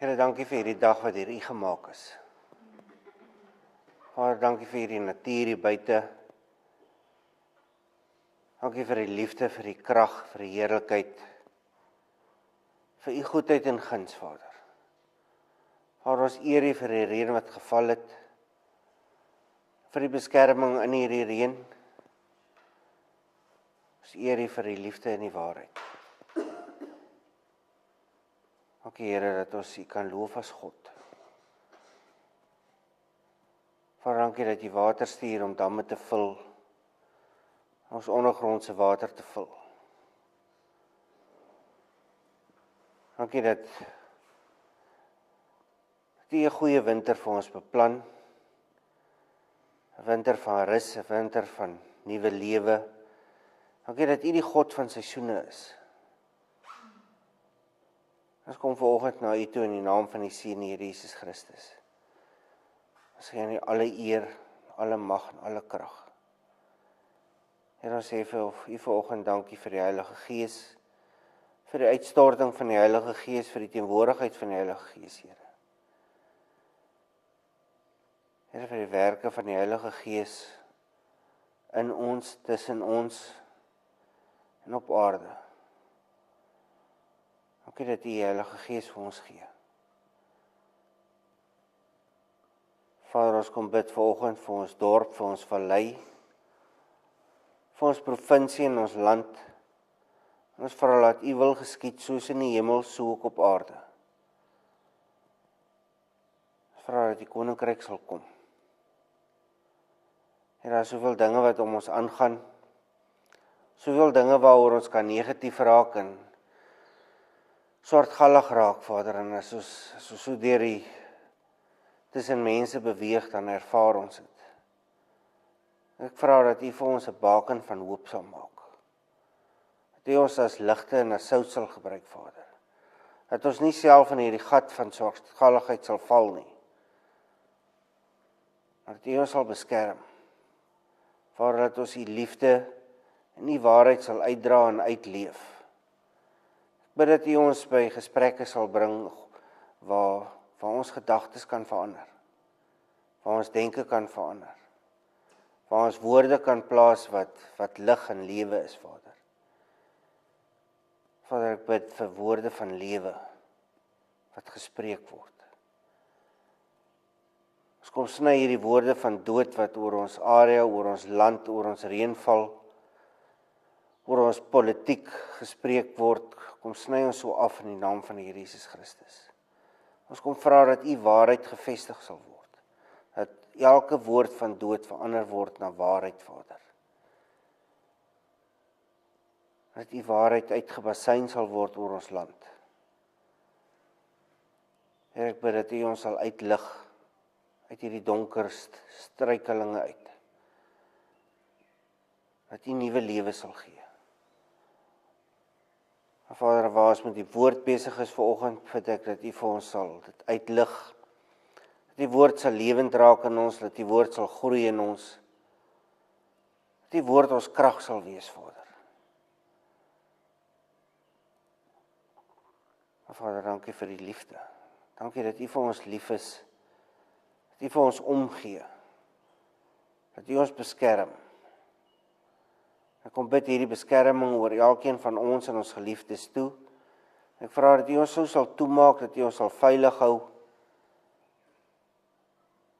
Here, dankie vir hierdie dag wat deur U gemaak is. Vader, dankie vir hierdie natuur hier buite. Dankie vir die liefde, vir die krag, vir die heerlikheid, vir U goedheid en guns, Vader. Vader, ons eer U vir die reën wat geval het, vir die beskerming in hierdie reën. Ons eer U vir die liefde en die waarheid. Dankie, Here, dat ons U kan loof as God. Vader, dankie dat U water stuur om damme te vul, ons ondergrondse water te vul. Dankie dat U 'n goeie winter vir ons beplan, 'n winter van rus, 'n winter van nuwe lewe. Dankie dat U die God van seisoene is. Ons kom vanoggend na U toe in die naam van die Seun, Here Jesus Christus. Ons gee aan U alle eer, alle mag en alle krag. Here, ons sê vir U vanoggend dankie vir die Heilige Gees, vir die uitstorting van die Heilige Gees, vir die teenwoordigheid van die Heilige Gees, Here. Here, vir die werke van die Heilige Gees in ons, tussen ons en op aarde. Dankie dat U die Heilige Gees vir ons gee. Vader, ons kom bid vanoggend vir ons dorp, vir ons vallei, vir ons provinsie en ons land. En ons vra dat U wil geskied soos in die hemel, so ook op aarde. Ons vra dat die koninkryk sal kom. Here, daar is soveel dinge wat om ons aangaan, soveel dinge waaroor ons kan negatief raak en swartgallig raak, Vader, en as ons so deur die tussen mense beweeg, dan ervaar ons dit. Ek vra dat U vir ons 'n baken van hoop sal maak. Dat U ons as ligte en as sout sal gebruik, Vader. Dat ons nie self in hierdie gat van swartgalligheid sal val nie. Maar dat U ons sal beskerm. Vader, dat ons U liefde en U waarheid sal uitdra en uitleef. Ek bid dat U ons by gesprekke sal bring waar ons gedagtes kan verander, waar ons denke kan verander, waar ons woorde kan plaas wat lig en lewe is, Vader. Vader, ek bid vir woorde van lewe wat gespreek word. Ons kom sny hierdie woorde van dood wat oor ons area, oor ons land, oor ons reënval, oor ons politiek gespreek word, kom sny ons so af in die naam van die Here Jesus Christus. Ons kom vra dat U waarheid gevestig sal word, dat elke woord van dood verander word na waarheid, Vader. Dat U waarheid uitgebasyn sal word oor ons land. Here, ek bid dat U ons sal uitlig uit hierdie donker struikelinge uit. Dat U nuwe lewe sal gee. Vader, waar ons met die woord besig is vanoggend, bid ek dat U vir ons sal dit uitlig. Dat die woord sal lewend raak in ons, dat die woord sal groei in ons. Dat die woord ons krag sal wees, Vader. Vader, dankie vir die liefde. Dankie dat U vir ons lief is. Dat U vir ons omgee. Dat U ons beskerm. Ek kom bid hierdie beskerming oor elkeen van ons en ons geliefdes toe. Ek vra dat U ons so sal toemaak, dat U ons sal veilig hou.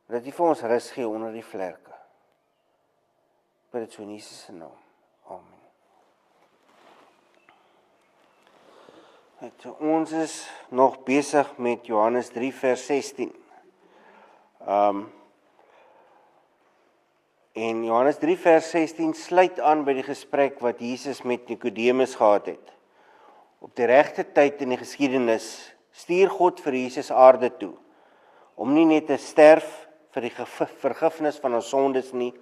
Dat U vir ons rus gee onder die vlerke. Ek bid dit so in Jesus se naam. Amen. So, ons is nog besig met Johannes 3 vers 16. En Johannes 3 vers 16 sluit aan by die gesprek wat Jesus met Nikodemus gehad het. Op die regte tyd in die geskiedenis stuur God vir Jesus aarde toe, om nie net te sterf vir die vergifnis van ons sondes nie,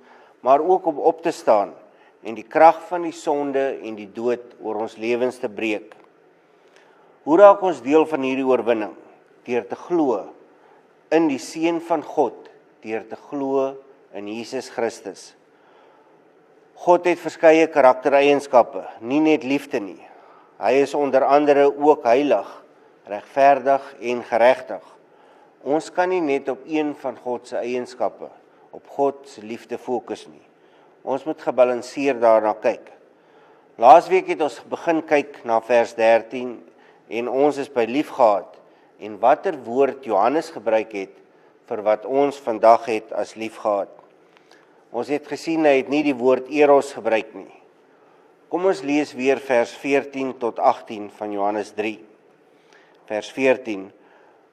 maar ook om op te staan en die krag van die sonde en die dood oor ons lewens te breek. Hoe raak ons deel van hierdie oorwinning? Deur te glo in die Seun van God, deur te glo in Jesus Christus. God het verskeie karaktereienskappe, nie net liefde nie. Hy is onder andere ook heilig, regverdig en geregtig. Ons kan nie net op een van God se eienskappe, op God se liefde fokus nie. Ons moet gebalanseerd daarna kyk. Laasweek het ons begin kyk na vers 13 en ons is by liefgehad en watter woord Johannes gebruik het vir wat ons vandag het as liefgehad. Ons het gesien hy het nie die woord eros gebruik nie. Kom ons lees weer vers 14 tot 18 van Johannes 3. Vers 14.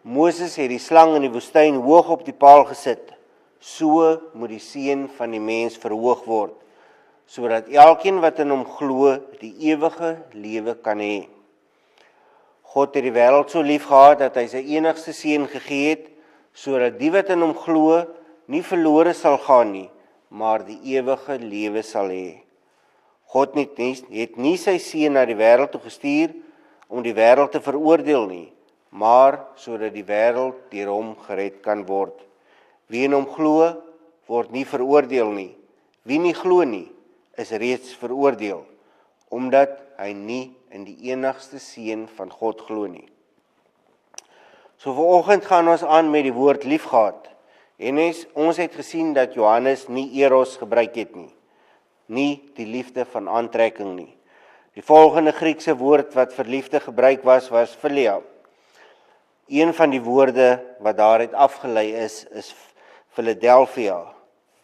Moses het die slang in die woestyn hoog op die paal gesit. So moet die seun van die mens verhoog word, sodat elkeen wat in hom glo die ewige lewe kan hê. God het die wêreld so lief gehad dat hy sy enigste seun gegee het, sodat die wat in hom glo nie verlore sal gaan nie, maar die ewige lewe sal hê. God het nie sy seun na die wêreld toe gestuur om die wêreld te veroordeel nie, maar sodat die wêreld deur hom gered kan word. Wie in hom glo, word nie veroordeel nie. Wie nie glo nie, is reeds veroordeel, omdat hy nie in die enigste seun van God glo nie. So vanoggend gaan ons aan met die woord liefgehad. En ons het gesien dat Johannes nie eros gebruik het nie die liefde van aantrekking nie. Die volgende Griekse woord wat vir liefde gebruik was philia. Een van die woorde wat daaruit afgelei is Philadelphia,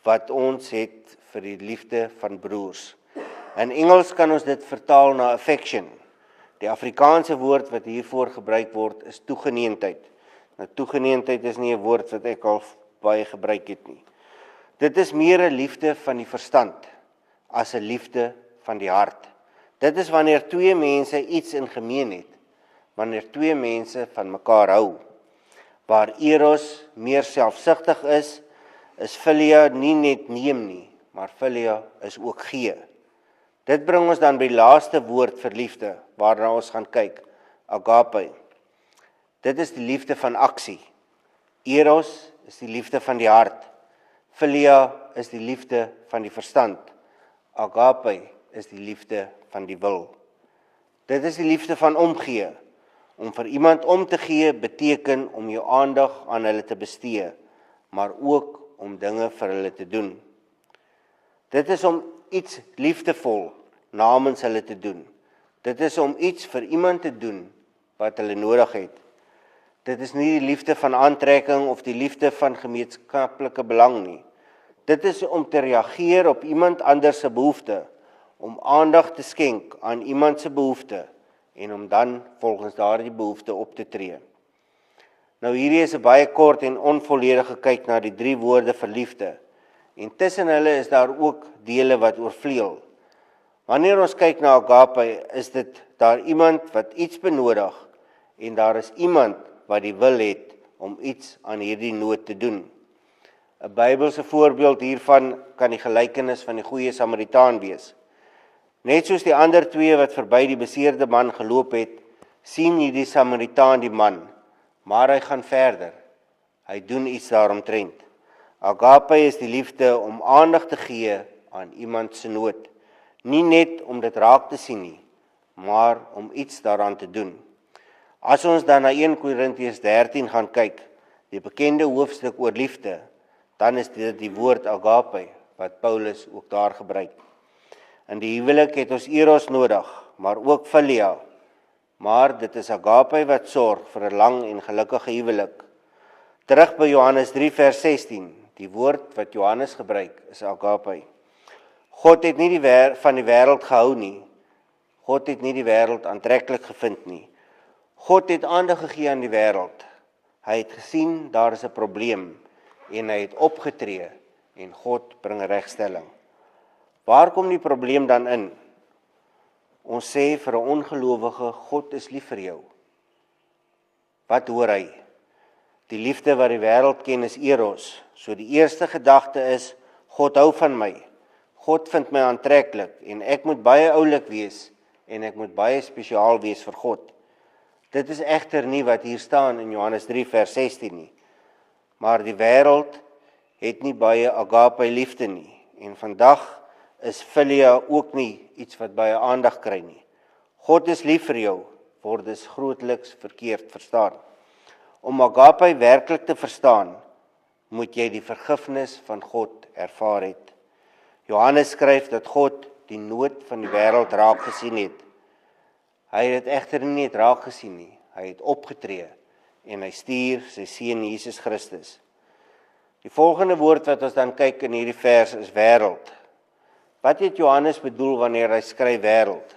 wat ons het vir die liefde van broers. In Engels kan ons dit vertaal na affection. Die Afrikaanse woord wat hiervoor gebruik word is toegeneentheid. Nou, toegeneentheid is nie 'n woord wat ek al baie gebruik het nie. Dit is meer 'n liefde van die verstand as 'n liefde van die hart. Dit is wanneer twee mense iets in gemeen het, wanneer twee mense van mekaar hou. Waar eros meer selfsugtig is philia nie net neem nie, maar philia is ook gee. Dit bring ons dan by die laaste woord vir liefde, waarna ons gaan kyk, agape. Dit is die liefde van aksie. Eros is die liefde van die hart. Philia is die liefde van die verstand. Agape is die liefde van die wil. Dit is die liefde van omgee. Om vir iemand om te gee beteken om jou aandag aan hulle te bestee, maar ook om dinge vir hulle te doen. Dit is om iets liefdevol namens hulle te doen. Dit is om iets vir iemand te doen wat hulle nodig het. Dit is nie die liefde van aantrekking of die liefde van gemeenskaplike belang nie. Dit is om te reageer op iemand anders se behoefte, om aandag te skenk aan iemand se behoefte en om dan volgens daardie behoefte op te tree. Nou hierdie is 'n baie kort en onvolledige kyk na die 3 woorde vir liefde. En tussen hulle is daar ook dele wat oorvleuel. Wanneer ons kyk na agape, is dit daar iemand wat iets benodig en daar is iemand wat die wil het om iets aan hierdie nood te doen. 'n Bybelse voorbeeld hiervan kan die gelykenis van die goeie Samaritaan wees. Net soos die ander 2 wat verby die beseerde man geloop het, sien hierdie Samaritaan die man, maar hy gaan verder. Hy doen iets daaromtrent. Agape is die liefde om aandag te gee aan iemand se nood. Nie net om dit raak te sien nie, maar om iets daaraan te doen. As ons dan na 1 Korintiërs 13 gaan kyk, die bekende hoofstuk oor liefde, dan is dit die woord agape wat Paulus ook daar gebruik. In die huwelik het ons eros nodig, maar ook philia. Maar dit is agape wat sorg vir 'n lang en gelukkige huwelik. Terug by Johannes 3 vers 16, die woord wat Johannes gebruik is agape. God het nie van die wêreld gehou nie. God het nie die wêreld aantreklik gevind nie. God het aandag gegee aan die wêreld. Hy het gesien daar is 'n probleem en hy het opgetree en God bring regstelling. Waar kom die probleem dan in? Ons sê vir 'n ongelowige, God is lief vir jou. Wat hoor hy? Die liefde wat die wêreld ken is eros. So die eerste gedagte is, God hou van my. God vind my aantreklik en ek moet baie oulik wees en ek moet baie spesiaal wees vir God. Dit is egter nie wat hier staan in Johannes 3 vers 16 nie. Maar die wêreld het nie baie agape liefde nie. En vandag is philia ook nie iets wat baie aandag kry nie. God is lief vir jou, word dus grootliks verkeerd verstaan. Om agape werklik te verstaan, moet jy die vergifnis van God ervaar het. Johannes skryf dat God die nood van die wêreld raak gesien het. Hy het dit egter nie net raak gesien nie, hy het opgetree en hy stuur sy seun Jesus Christus. Die volgende woord wat ons dan kyk in hierdie vers is wêreld. Wat het Johannes bedoel wanneer hy skryf wêreld?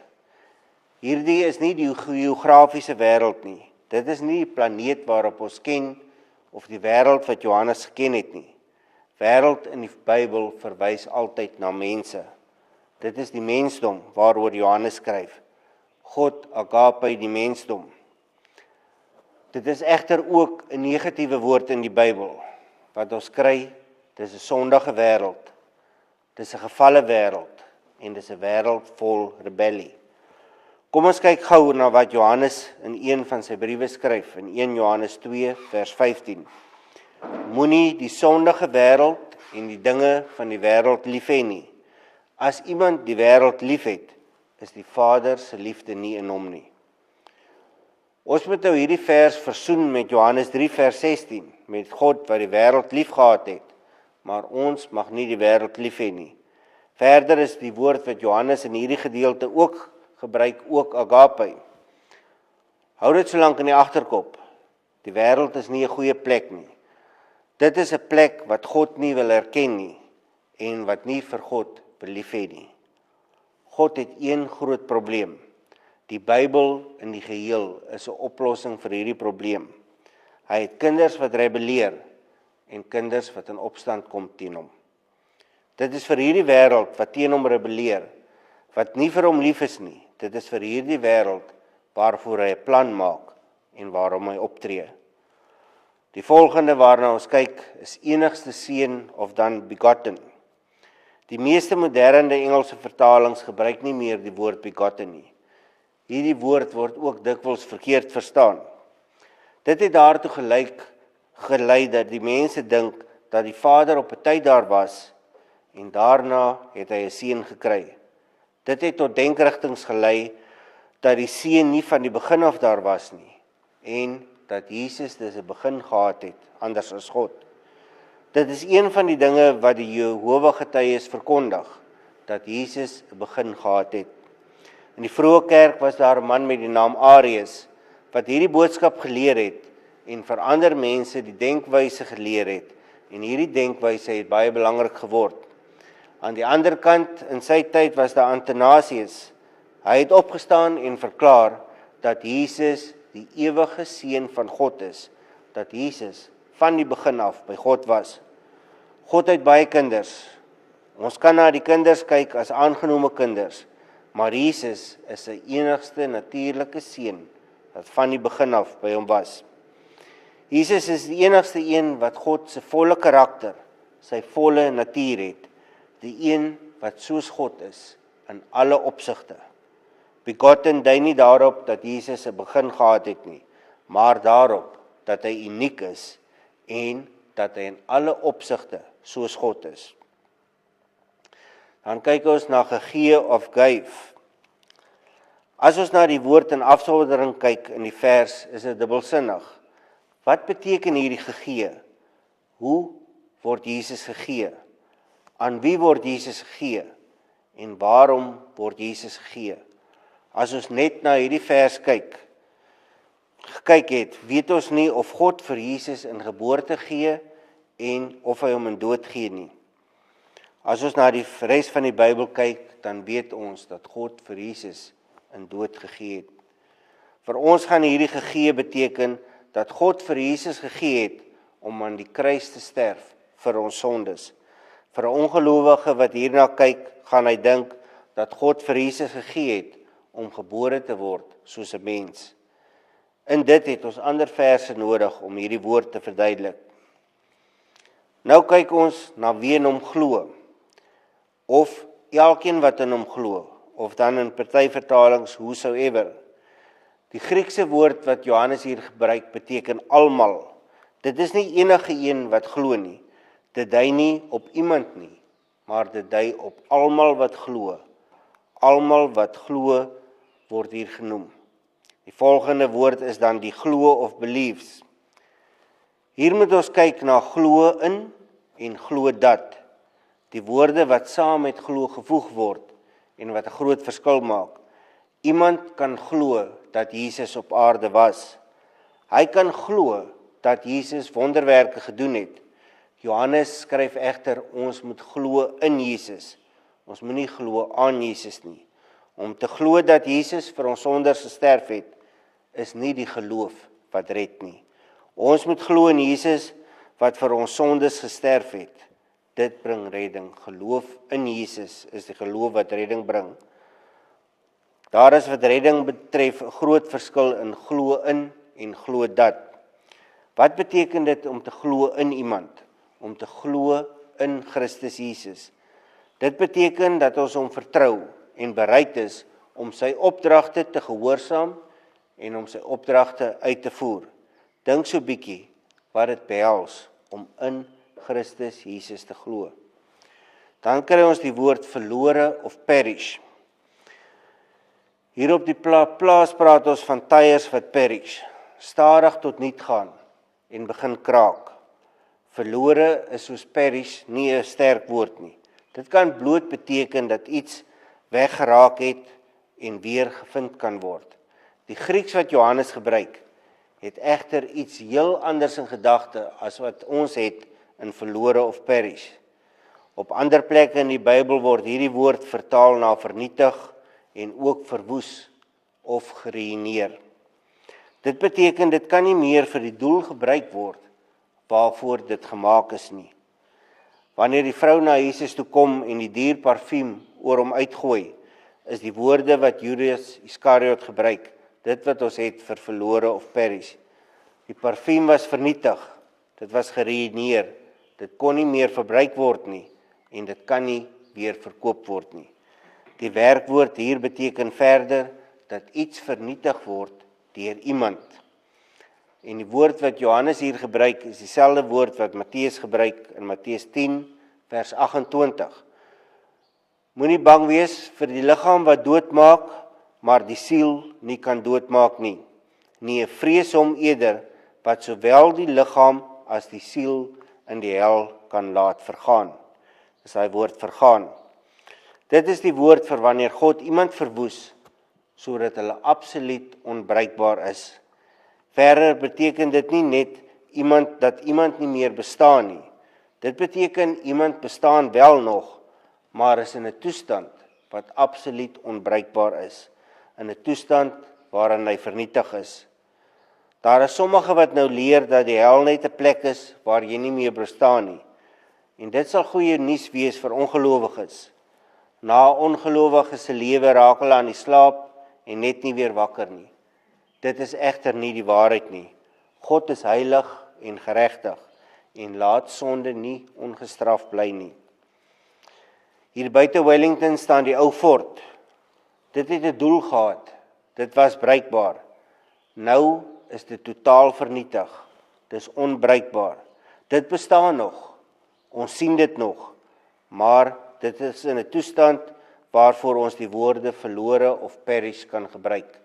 Hierdie is nie die geografiese wêreld nie. Dit is nie die planeet waarop ons ken of die wêreld wat Johannes geken het nie. Wêreld in die Bybel verwys altyd na mense. Dit is die mensdom waaroor Johannes skryf. God agape die mensdom. Dit is egter ook 'n negatiewe woord in die Bybel. Wat ons kry, dis 'n sondige wêreld. Dis 'n gefalle wêreld en dis 'n wêreld vol rebellie. Kom ons kyk gou na wat Johannes in een van sy briewe skryf, in 1 Johannes 2 vers 15. Moenie die sondige wêreld en die dinge van die wêreld lief hê nie. As iemand die wêreld liefhet, is die Vader se liefde nie in hom nie. Ons moet nou hierdie vers versoen met Johannes 3 vers 16, met God wat die wêreld liefgehad het, maar ons mag nie die wêreld lief hê nie. Verder is die woord wat Johannes in hierdie gedeelte ook gebruik, ook agape. Hou dit so lank in die agterkop. Die wêreld is nie 'n goeie plek nie. Dit is 'n plek wat God nie wil erken nie en wat nie vir God belief het nie. God het een groot probleem. Die Bybel in die geheel is 'n oplossing vir hierdie probleem. Hy het kinders wat rebelleer en kinders wat in opstand kom teen hom. Dit is vir hierdie wêreld wat teen hom rebelleer, wat nie vir hom lief is nie. Dit is vir hierdie wêreld waarvoor hy 'n plan maak en waarom hy optree. Die volgende waarna ons kyk is enigste seun of dan begotten. Die meeste moderne Engelse vertalings gebruik nie meer die woord begotten nie. Hierdie woord word ook dikwels verkeerd verstaan. Dit het daartoe gelei dat die mense dink dat die Vader op 'n tyd daar was en daarna het hy 'n seun gekry. Dit het tot denkrigtings gelei dat die seun nie van die begin af daar was nie en dat Jesus dus 'n begin gehad het, anders as God. Dit is een van die dinge wat die Jehova-getuies verkondig, dat Jesus 'n begin gehad het. In die vroeë kerk was daar 'n man met die naam Arius, wat hierdie boodskap geleer het en vir ander mense die denkwyse geleer het, en hierdie denkwyse het baie belangrik geword. Aan die ander kant, in sy tyd was daar Athanasius. Hy het opgestaan en verklaar dat Jesus die ewige seun van God is, dat Jesus van die begin af by God was. God het baie kinders. Ons kan na die kinders kyk as aangenome kinders, maar Jesus is sy enigste natuurlike seun wat van die begin af by hom was. Jesus is die enigste een wat God se volle karakter, sy volle natuur het, die een wat soos God is in alle opsigte. Begotten dui nie daarop dat Jesus 'n begin gehad het nie, maar daarop dat hy uniek is en dat hy in alle opsigte soos God is. Dan kyk ons na gegee of gave. As ons na die woord in afsondering kyk in die vers, is dit dubbelsinnig. Wat beteken hierdie gegee? Hoe word Jesus gegee? Aan wie word Jesus gegee? En waarom word Jesus gegee? As ons net na hierdie vers gekyk het, weet ons nie of God vir Jesus in geboorte gee en of hy hom in dood gee nie. As ons na die res van die Bybel kyk, dan weet ons dat God vir Jesus in dood gegee het. Vir ons gaan hierdie gegee beteken dat God vir Jesus gegee het om aan die kruis te sterf vir ons sondes. Vir 'n ongelowige wat hierna kyk, gaan hy dink dat God vir Jesus gegee het om gebore te word soos 'n mens. In dit het ons ander verse nodig om hierdie woord te verduidelik. Nou kyk ons na wie in hom glo, of elkeen wat in hom glo, of dan in party vertalings whosoever. Die Griekse woord wat Johannes hier gebruik beteken almal. Dit is nie enige een wat glo nie. Dit dui nie op iemand nie, maar dit dui op almal wat glo. Almal wat glo word hier genoem. Die volgende woord is dan die glo of believes. Hier moet ons kyk na glo in en glo dat. Die woorde wat saam met glo gevoeg word en wat 'n groot verskil maak. Iemand kan glo dat Jesus op aarde was. Hy kan glo dat Jesus wonderwerke gedoen het. Johannes skryf egter, ons moet glo in Jesus. Ons moenie glo aan Jesus nie. Om te glo dat Jesus vir ons sondes gesterf het, is nie die geloof wat red nie. Ons moet glo in Jesus wat vir ons sondes gesterf het. Dit bring redding. Geloof in Jesus is die geloof wat redding bring. Daar is wat redding betref 'n groot verskil in glo in en glo dat. Wat beteken dit om te glo in iemand? Om te glo in Christus Jesus. Dit beteken dat ons hom vertrou en bereid is om sy opdragte te gehoorsaam en om sy opdragte uit te voer. Dink so bietjie wat dit behels om in Christus Jesus te glo. Dan kry ons die woord verlore of perish. Hier op die plaas praat ons van tyres wat perish, stadig tot niet gaan en begin kraak. Verlore is soos perish nie 'n sterk woord nie. Dit kan bloot beteken dat iets weggeraak het en weer gevind kan word. Die Grieks wat Johannes gebruik, het egter iets heel anders in gedagte as wat ons het in verlore of perish. Op ander plekke in die Bybel word hierdie woord vertaal na vernietig en ook verwoes of geruïneer. Dit beteken dit kan nie meer vir die doel gebruik word waarvoor dit gemaak is nie. Wanneer die vrou na Jesus toe kom en die duur parfuum oor hom uitgooi, is die woorde wat Judas Iskariot gebruik, dit wat ons het vir verlore of perish. Die parfuum was vernietig, dit was geruïneer, dit kon nie meer verbruik word nie en dit kan nie weer verkoop word nie. Die werkwoord hier beteken verder dat iets vernietig word deur iemand. En die woord wat Johannes hier gebruik is dieselfde woord wat Matteus gebruik in Matteus 10 vers 28. Moenie bang wees vir die liggaam wat doodmaak, maar die siel nie kan doodmaak nie. Nee, vrees hom eerder wat sowel die liggaam as die siel in die hel kan laat vergaan. Dis hy woord vergaan. Dit is die woord vir wanneer God iemand verwoes, sodat hulle absoluut onbruikbaar is. Verder beteken dit nie net dat iemand nie meer bestaan nie. Dit beteken iemand bestaan wel nog, maar is in 'n toestand wat absoluut onbruikbaar is, in 'n toestand waarin hy vernietig is. Daar is sommige wat nou leer dat die hel net 'n plek is waar jy nie meer bestaan nie. En dit sal goeie nuus wees vir ongelowiges. Na ongelowiges se lewe raak hulle aan die slaap en net nie weer wakker nie. Dit is egter nie die waarheid nie. God is heilig en geregtig en laat sonde nie ongestraf bly nie. Hier buite Wellington staan die ou fort. Dit het 'n doel gehad. Dit was bruikbaar. Nou is dit totaal vernietig. Dis onbruikbaar. Dit bestaan nog. Ons sien dit nog. Maar dit is in 'n toestand waarvoor ons die woorde verlore of perish kan gebruik.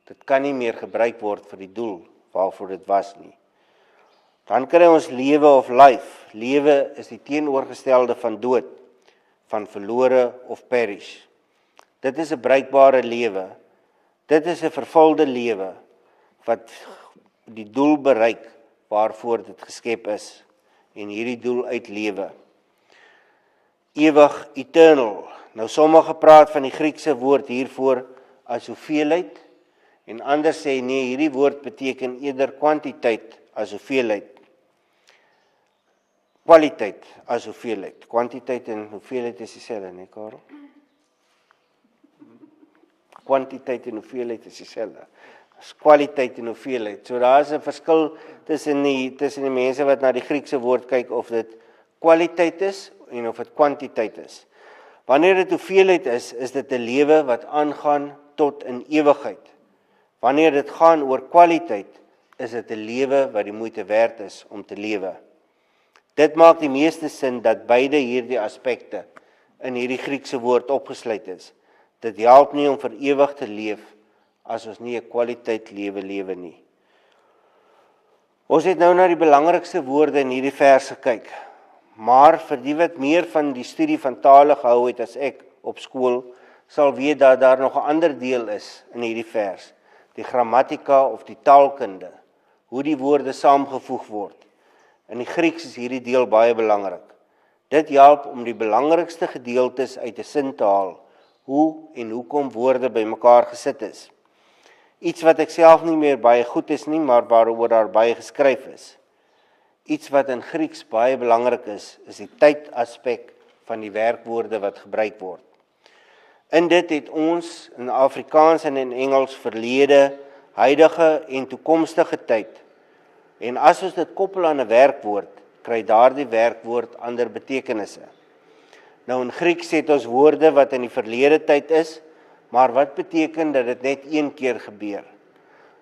Dit kan nie meer gebruik word vir die doel waarvoor dit was nie. Dan kry ons lewe of life. Lewe is die teenoorgestelde van dood, van verlore of perish. Dit is 'n bruikbare lewe. Dit is 'n vervulde lewe wat die doel bereik waarvoor dit geskep is en hierdie doel uitlewe. Ewig, eternal. Nou sommige praat van die Griekse woord hiervoor as hoeveelheid en ander sê nee, hierdie woord beteken eerder kwantiteit as hoeveelheid. Kwaliteit as hoeveelheid. Kwantiteit en hoeveelheid is dieselfde, nee Karel? Kwantiteit en hoeveelheid is dieselfde. Dis kwaliteit en hoeveelheid. So daar is 'n verskil tussen die mense wat na die Griekse woord kyk of dit kwaliteit is en of dit kwantiteit is. Wanneer dit hoeveelheid is dit 'n lewe wat aangaan tot in ewigheid. Wanneer dit gaan oor kwaliteit, is dit 'n lewe wat die moeite werd is om te lewe. Dit maak die meeste sin dat beide hierdie aspekte in hierdie Griekse woord opgesluit is. Dit help nie om vir ewig te leef as ons nie 'n kwaliteit lewe nie. Ons het nou na die belangrikste woorde in hierdie vers gekyk, maar vir die wat meer van die studie van tale gehou het as ek op skool, sal weet dat daar nog 'n ander deel is in hierdie vers, die grammatika of die taalkunde, hoe die woorde saamgevoeg word. In die Grieks is hierdie deel baie belangrik. Dit help om die belangrikste gedeeltes uit 'n sin te haal, hoe en hoekom woorde bymekaar gesit is. Iets wat ek self nie meer baie goed is nie, maar waaroor daar baie geskryf is. Iets wat in Grieks baie belangrik is die tydaspek van die werkwoorde wat gebruik word. In dit het ons in Afrikaans en in Engels verlede, huidige en toekomstige tyd. En as ons dit koppel aan 'n werkwoord, kry daardie werkwoord ander betekenisse. Nou in Grieks het ons woorde wat in die verlede tyd is, maar wat beteken dat dit net een keer gebeur?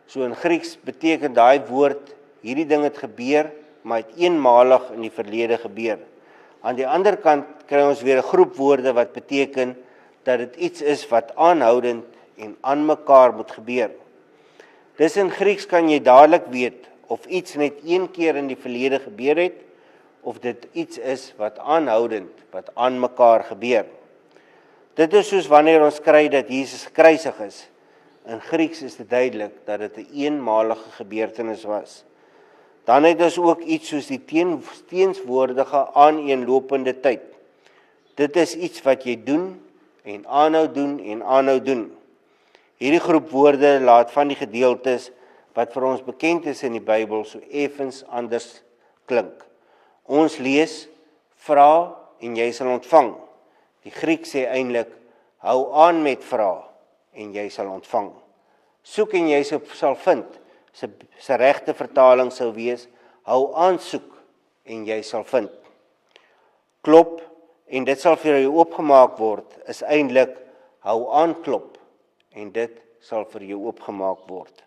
So in Grieks beteken daai woord, hierdie ding het gebeur, maar het eenmalig in die verlede gebeur. Aan die ander kant kry ons weer 'n groep woorde wat beteken dat dit iets is wat aanhoudend en aan mekaar moet gebeur. Dis in Grieks kan jy dadelik weet of iets net een keer in die verlede gebeur het, of dit iets is wat aanhoudend, wat aan mekaar gebeur. Dit is soos wanneer ons kry dat Jesus gekruisig is. In Grieks is dit duidelik dat dit 'n eenmalige gebeurtenis was. Dan het ons ook iets soos die teenswoordige aaneenlopende tyd. Dit is iets wat jy doen en aanhou doen en aanhou doen. Hierdie groep woorde laat van die gedeeltes wat vir ons bekend is in die Bybel so effens anders klink. Ons lees, vra en jy sal ontvang. Die Griek sê eintlik, hou aan met vra en jy sal ontvang. Soek en jy sal vind. Sy regte vertaling sou wees, hou aan soek en jy sal vind. Klop en dit sal vir jou oopgemaak word, is eintlik, hou aan klop en dit sal vir jou oopgemaak word.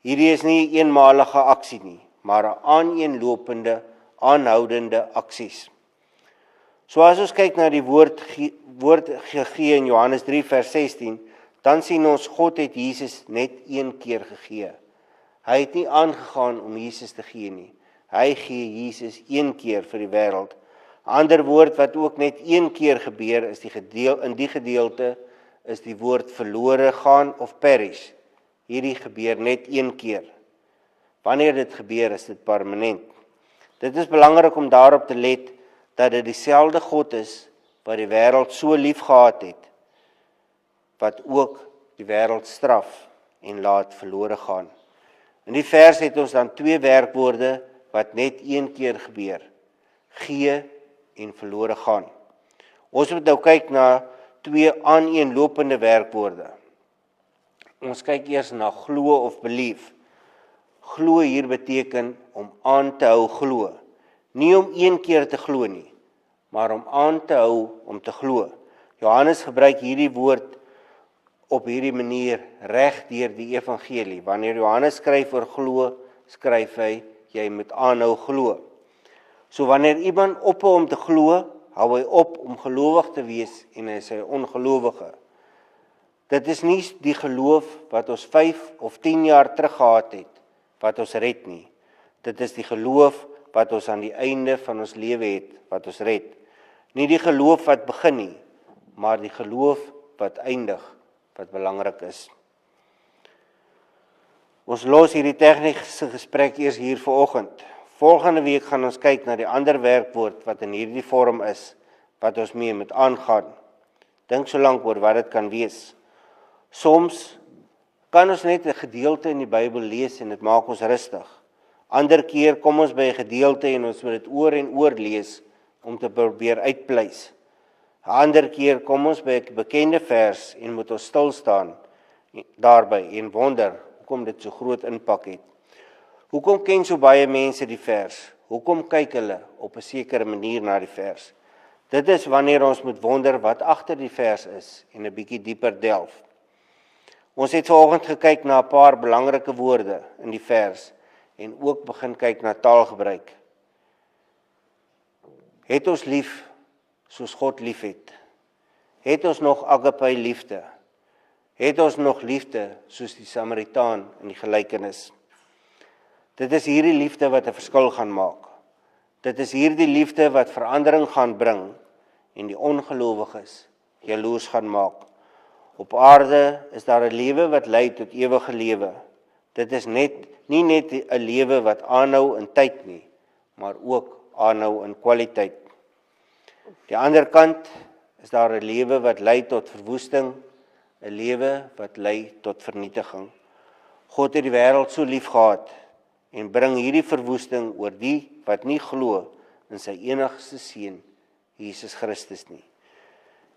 Hierdie is nie 'n eenmalige aksie nie, maar 'n aaneenlopende, aanhoudende aksies. So as ons kyk na die woord gegee in Johannes 3 vers 16, dan sien ons God het Jesus net een keer gegee. Hy het nie aangegaan om Jesus te gee nie. Hy gee Jesus een keer vir die wêreld. 'n Ander woord wat ook net een keer gebeur is in die gedeelte is die woord verlore gaan of perish. Hierdie gebeur net een keer. Wanneer dit gebeur, is dit permanent. Dit is belangrik om daarop te let dat dit dieselfde God is wat die wêreld so lief gehad het, wat ook die wêreld straf en laat verlore gaan. In die vers het ons dan twee werkwoorde wat net een keer gebeur, gee en verlore gaan. Ons moet nou kyk na twee aaneenlopende werkwoorde. Ons kyk eers na glo of belief. Glo hier beteken om aan te hou glo. Nie om een keer te glo nie, maar om aan te hou om te glo. Johannes gebruik hierdie woord op hierdie manier reg deur die evangelie. Wanneer Johannes skryf oor glo, skryf hy, jy moet aanhou glo. So wanneer iemand ophou om te glo, hou hy op om gelowig te wees en hy is 'n ongelowige. Dit is nie die geloof wat ons 5 of 10 jaar terug gehad het, wat ons red nie. Dit is die geloof wat ons aan die einde van ons lewe het, wat ons red. Nie die geloof wat begin nie, maar die geloof wat eindig, wat belangrik is. Ons los hierdie tegniese gesprek eers hier vanoggend. Volgende week gaan ons kyk na die ander werkwoord wat in hierdie vorm is, wat ons mee moet aangaan. Dink so lank oor wat dit kan wees. Soms kan ons net 'n gedeelte in die Bybel lees en dit maak ons rustig. Ander keer kom ons by 'n gedeelte en ons moet dit oor en oor lees om te probeer uitpleis. 'n Ander keer kom ons by 'n bekende vers en moet ons stil staan daarby en wonder hoekom dit so groot impak het. Hoekom ken so baie mense die vers? Hoekom kyk hulle op 'n sekere manier na die vers? Dit is wanneer ons moet wonder wat agter die vers is en 'n bietjie dieper delf. Ons het vanoggend gekyk na 'n paar belangrike woorde in die vers en ook begin kyk na taalgebruik. Het ons lief soos God liefhet? Het ons nog agape liefde? Het ons nog liefde soos die Samaritaan in die gelykenis? Dit is hierdie liefde wat 'n verskil gaan maak. Dit is hierdie liefde wat verandering gaan bring en die ongelowiges jaloers gaan maak. Op aarde is daar 'n lewe wat lei tot ewige lewe. Dit is nie net 'n lewe wat aanhou in tyd nie, maar ook aanhou in kwaliteit. Die ander kant is daar 'n lewe wat lei tot verwoesting, 'n lewe wat lei tot vernietiging. God het die wêreld so lief gehad en bring hierdie verwoesting oor die wat nie glo in sy enigste seun, Jesus Christus nie.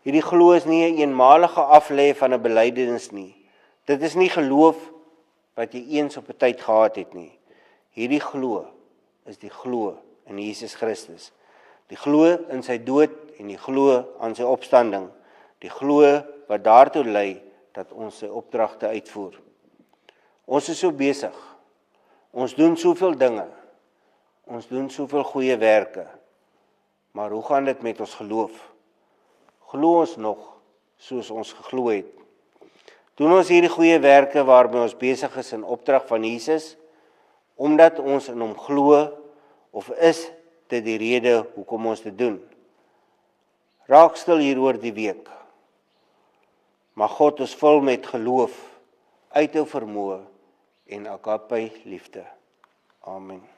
Hierdie glo is nie 'n eenmalige aflê van 'n belydenis nie. Dit is nie geloof wat jy eens op 'n tyd gehad het nie. Hierdie glo is die glo in Jesus Christus. Die glo in sy dood en die glo aan sy opstanding. Die glo wat daartoe lei dat ons sy opdragte uitvoer. Ons is so besig. Ons doen soveel dinge. Ons doen soveel goeie werke. Maar hoe gaan dit met ons geloof? Glo ons nog soos ons geglo het? Doen ons hierdie goeie werke waarmee ons besig is in opdrag van Jesus, omdat ons in hom glo, of is dit die rede hoekom ons dit doen? Raak stil hieroor die week. Mag God ons vul met geloof, uithou vermoë en agape liefde. Amen.